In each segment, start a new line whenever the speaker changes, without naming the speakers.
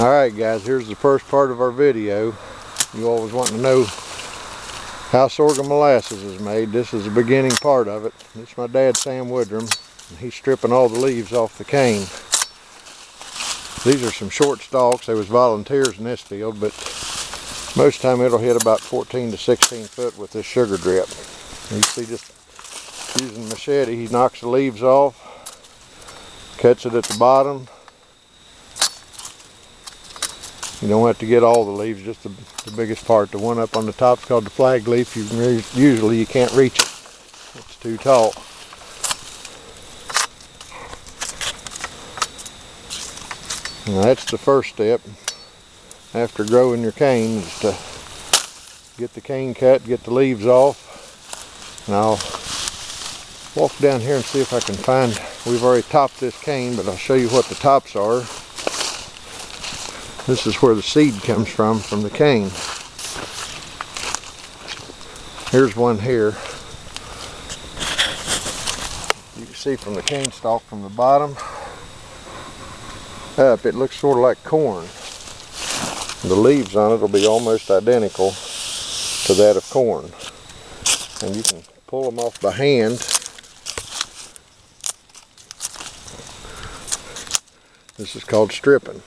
Alright guys, here's the first part of our video. You always want to know how sorghum molasses is made. This is the beginning part of it. This is my dad, Sam Woodrum, and he's stripping all the leaves off the cane. These are some short stalks. There was volunteers in this field, but most of the time it'll hit about 14 to 16 foot with this sugar drip. And you see, just using the machete, he knocks the leaves off, cuts it at the bottom. You don't have to get all the leaves, just the biggest part. The one up on the top is called the flag leaf. Usually you can't reach it. It's too tall. Now that's the first step after growing your cane, is to get the cane cut, get the leaves off. And I'll walk down here and see if I can find, we've already topped this cane, but I'll show you what the tops are. This is where the seed comes from the cane. Here's one here. You can see from the cane stalk from the bottom up, it looks sort of like corn. The leaves on it will be almost identical to that of corn. And you can pull them off by hand. This is called stripping.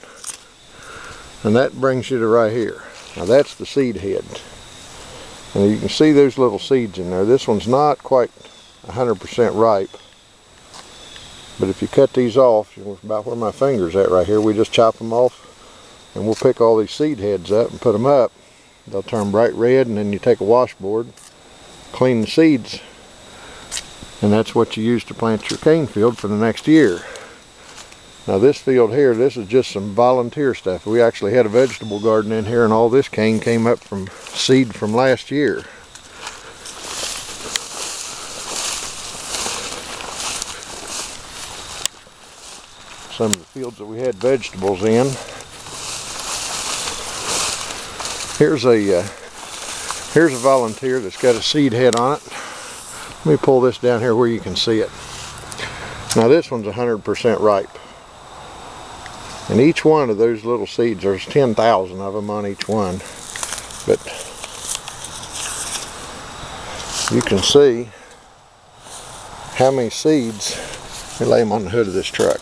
And that brings you to right here. Now that's the seed head. And you can see those little seeds in there. This one's not quite 100% ripe. But if you cut these off, about where my finger's at right here, we just chop them off and we'll pick all these seed heads up and put them up. They'll turn bright red, and then you take a washboard, clean the seeds, and that's what you use to plant your cane field for the next year. Now this field here, this is just some volunteer stuff. We actually had a vegetable garden in here, and all this cane came up from seed from last year. Some of the fields that we had vegetables in. Here's a volunteer that's got a seed head on it. Let me pull this down here where you can see it. Now this one's 100% ripe. And each one of those little seeds, there's 10,000 of them on each one. But you can see how many seeds. Let me lay them on the hood of this truck.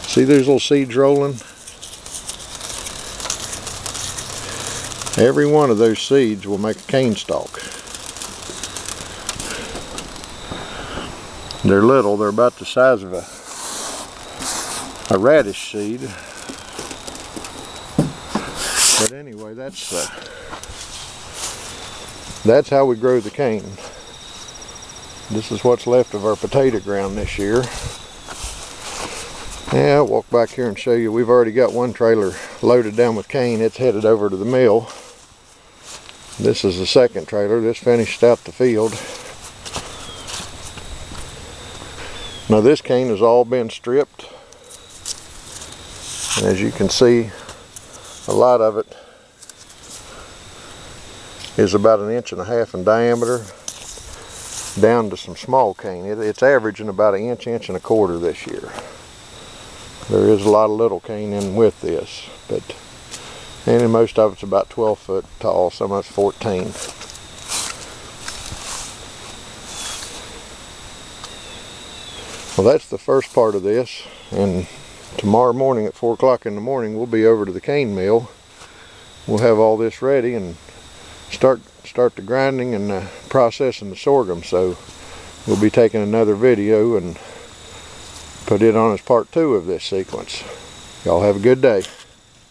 See those little seeds rolling? Every one of those seeds will make a cane stalk. They're little, they're about the size of a radish seed. But anyway, that's how we grow the cane. This is what's left of our potato ground this year. Yeah, I'll walk back here and show you. We've already got one trailer loaded down with cane. It's headed over to the mill. This is the second trailer. This finished out the field. Now this cane has all been stripped. And as you can see, a lot of it is about 1.5 inches in diameter, down to some small cane. It's averaging about 1 inch, 1.25 inches this year. There is a lot of little cane in with this, and most of it's about 12 foot tall, some of it's 14. Well, that's the first part of this, and tomorrow morning at 4 o'clock in the morning we'll be over to the cane mill. We'll have all this ready and start the grinding and processing the sorghum. So we'll be taking another video and put it on as part 2 of this sequence. Y'all have a good day.